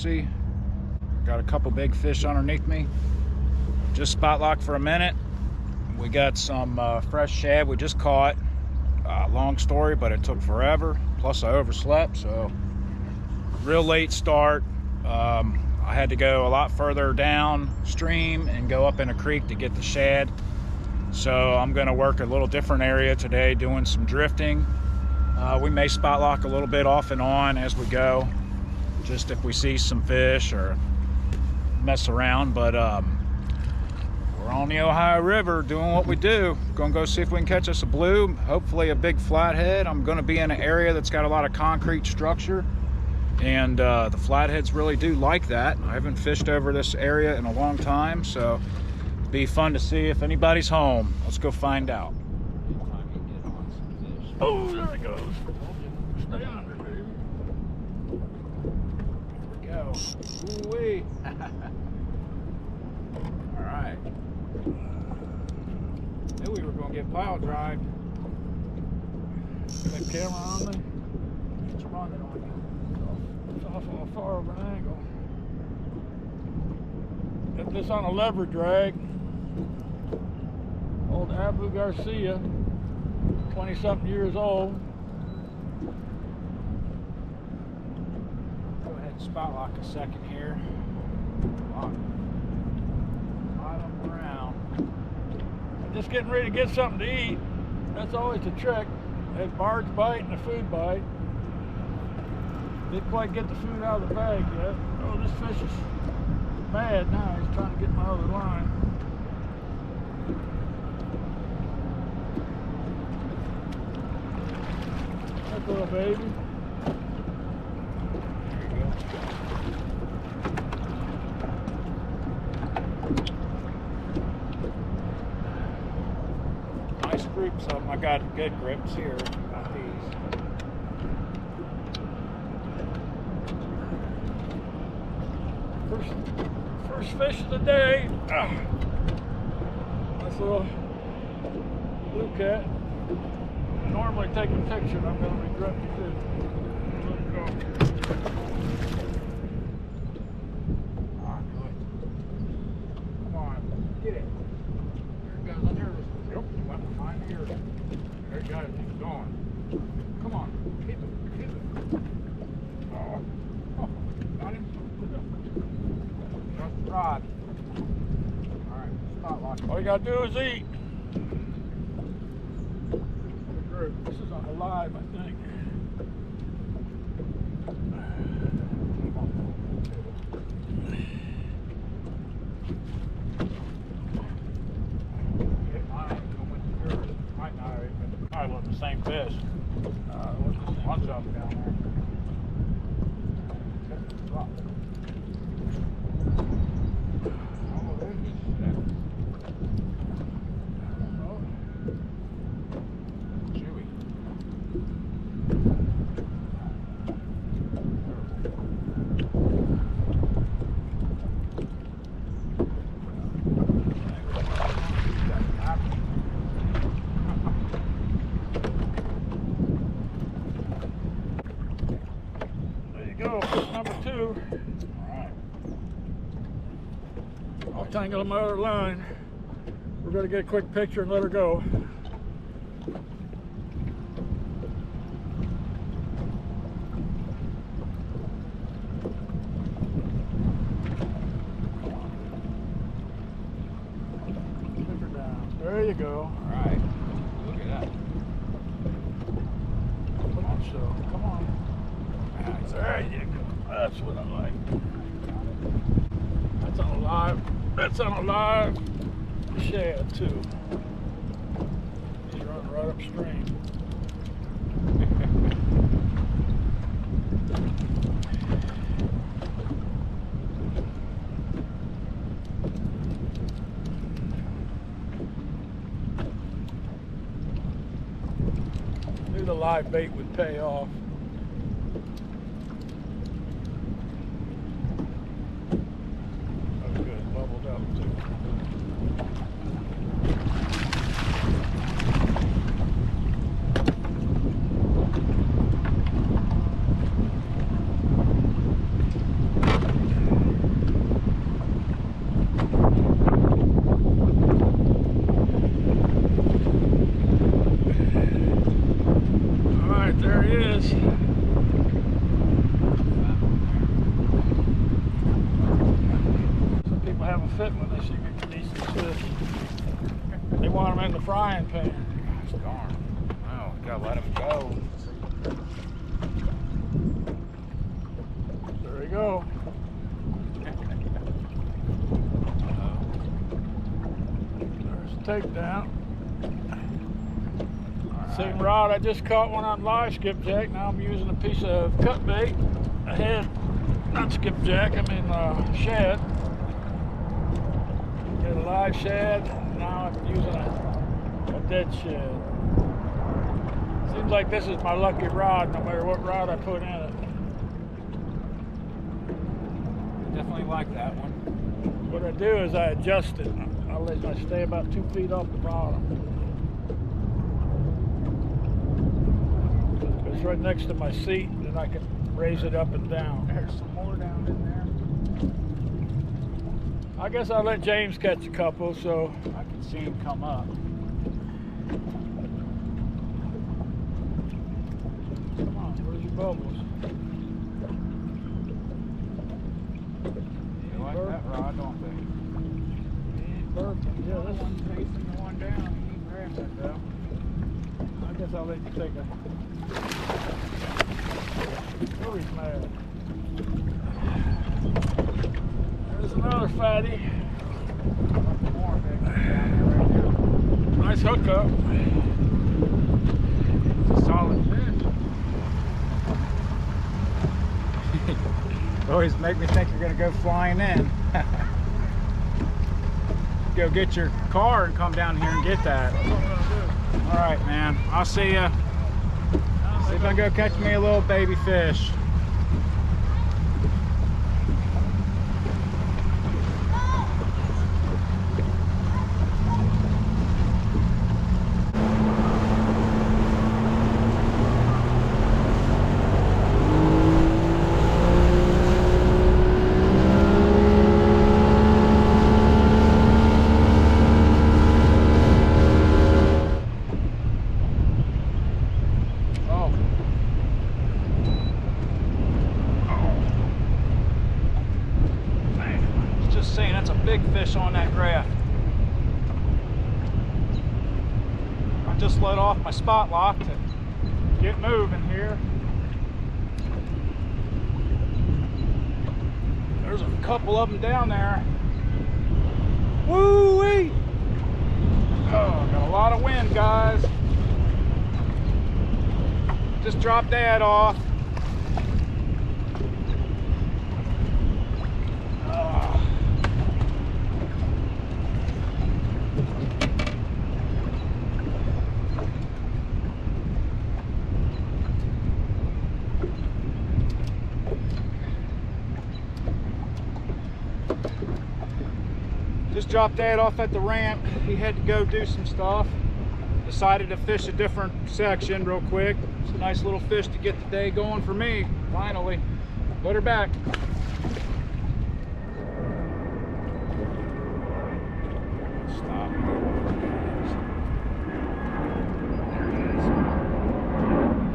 Lunacy. Got a couple big fish underneath me. Just spot locked for a minute. We got some fresh shad we just caught. Long story, but it took forever. Plus I overslept, so real late start. I had to go a lot further downstream and go up in a creek to get the shad. So I'm gonna work a little different area today, doing some drifting. We may spot lock a little bit off and on as we go, just if we see some fish or mess around. But we're on the Ohio River doing what we do. Gonna go see if we can catch us a blue, hopefully a big flathead. I'm gonna be in an area that's got a lot of concrete structure, and the flatheads really do like that. I haven't fished over this area in a long time, so it'll be fun to see if anybody's home. Let's go find out. Oh, there it goes. Stay under, baby. There we go. Ooh-wee. All right. Knew we were gonna get pile drived. That camera on me? It's running on you. It's off on a far of an angle. Got this on a lever drag. Old Abu Garcia, 20-something years old. Go ahead and spot lock a second here. Bottom around. I'm just getting ready to get something to eat. That's always the trick. That barge bite and a food bite. Didn't quite get the food out of the bag yet. Oh, this fish is mad now. He's trying to get my other line. That little baby. There you go. Nice groups of them. I got good grips here. Got these. First fish of the day. Nice little blue cat. Normally take a picture, and I'm going to regret to do. Let it go. Ah, good. Come on, get it. There it goes. I nervous. Yep. Went behind here. There it goes. He's gone. Come on, keep it. Keep it. Oh, got him. Just the rod. All right, spot lock. All you got to do is eat. This is alive, I think. Might not even. Probably wasn't the same fish. One jump down there. Drop. Go, fish number 2. Alright. I'll tangle my other line. We're going to get a quick picture and let her go. Take her down. There you go. Alright. Look at that. Come on, show. Come on. There you go. That's what I like. That's on a live. That's on a live shad too. He's running right upstream. Knew the live bait would pay off. Bubbled up too. in the frying pan. Gosh darn. Oh, gotta let him go. There we go. There's a takedown. Same rod I just caught one on live skipjack. Now I'm using a piece of cut bait. A head, not skipjack, I mean shad. Got a live shad. Now I'm using a dead shad. Seems like this is my lucky rod, no matter what rod I put in it. Definitely like that one. What I do is I adjust it. I stay about 2 feet off the bottom. It's right next to my seat, and I can raise it up and down. There's some more down in there. I guess I'll let James catch a couple, so I can see him come up. come on, where's your bubbles? You like that rod, don't they? Burping. Yeah, this one's facing the one down. You can grab that though. I guess I'll let you take a. Oh, he's mad. There's another fatty. More big one down there right now. Nice hookup. It's a solid fish. Always make me think you're gonna go flying in. Go get your car and come down here and get that. That's what I'm gonna do. All right, man. I'll see ya. See if I can go catch me a little baby fish. Big fish on that graph. I just let off my spot lock to get moving here. There's a couple of them down there. Woo-wee! Oh, got a lot of wind, guys. Just dropped that off. Just dropped Dad off at the ramp. He had to go do some stuff. Decided to fish a different section real quick. It's a nice little fish to get the day going for me, finally. Put her back. Stop. There it is.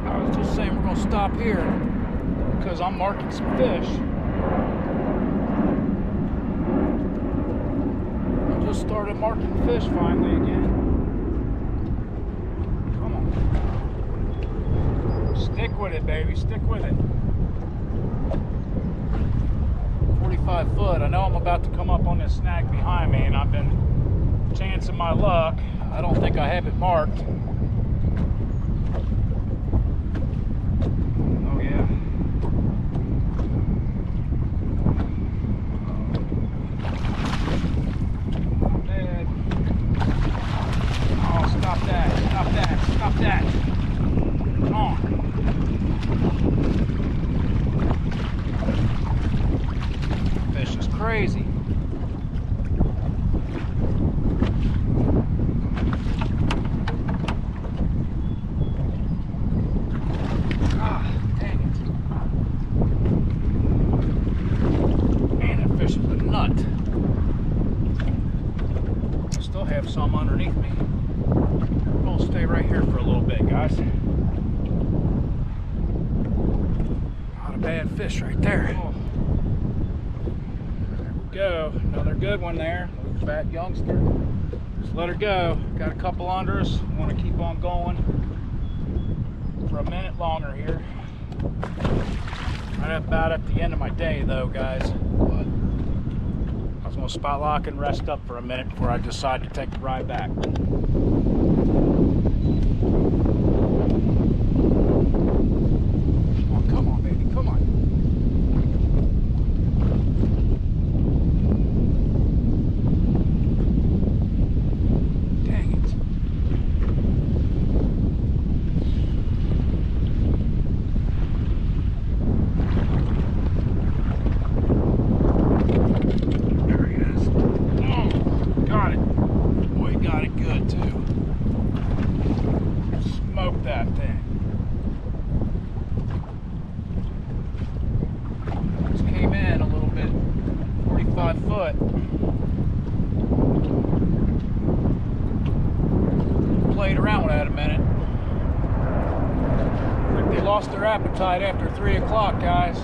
I was just saying we're gonna stop here because I'm marking some fish. Started marking fish finally again. Come on. Stick with it, baby. Stick with it. 45 foot. I know I'm about to come up on this snag behind me, and I've been chancing my luck. I don't think I have it marked. Oh, yeah. Stop that, stop that, stop that. Come on. Fish is crazy. Ah, dang it. Man, that fish is a nut. Still have some underneath me. We'll stay right here for a little bit, guys. Not a bad fish right there. Oh. There we go. Another good one there. Little fat youngster. Just let her go. Got a couple under us. Want to keep on going for a minute longer here. Right about at the end of my day though, guys. But I was going to spot lock and rest up for a minute before I decide to take the ride back. Come on, baby, come on. Dang it. There he is. Oh, got it. Boy, he got it good too. Smoked that thing. Came in a little bit, 45 foot. Played around with that a minute. I think they lost their appetite after 3 o'clock, guys.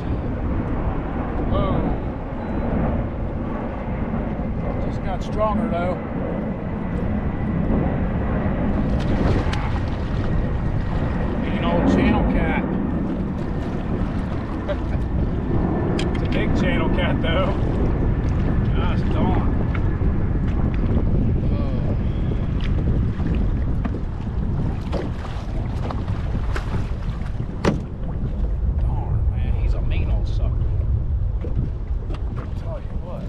Whoa. Just got stronger though. Being old channel cat. Big channel cat though. Gosh darn. Darn, man, he's a mean old sucker. I'll tell you what.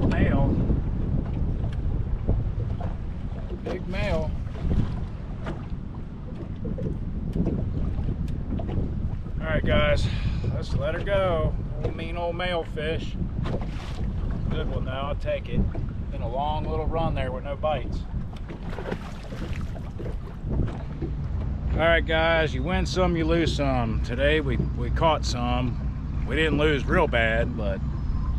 Male. Big male. Alright guys, let's let her go. Old mean old male fish. Good one though, I'll take it. Been a long little run there with no bites. Alright guys, you win some, you lose some. Today we caught some. We didn't lose real bad, but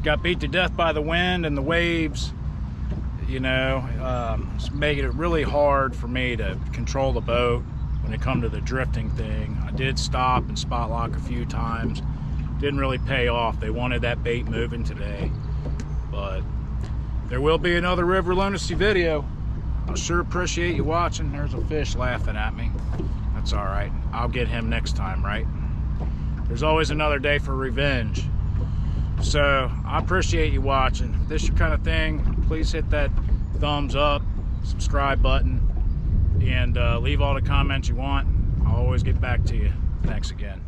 got beat to death by the wind and the waves. You know, it's making it really hard for me to control the boat when it come to the drifting thing. I did stop and spot lock a few times. Didn't really pay off. They wanted that bait moving today. But there will be another River Lunacy video. I sure appreciate you watching. There's a fish laughing at me. That's all right. I'll get him next time, right? There's always another day for revenge. So I appreciate you watching. If this is your kind of thing, please hit that thumbs up, subscribe button, and leave all the comments you want. I'll always get back to you. Thanks again.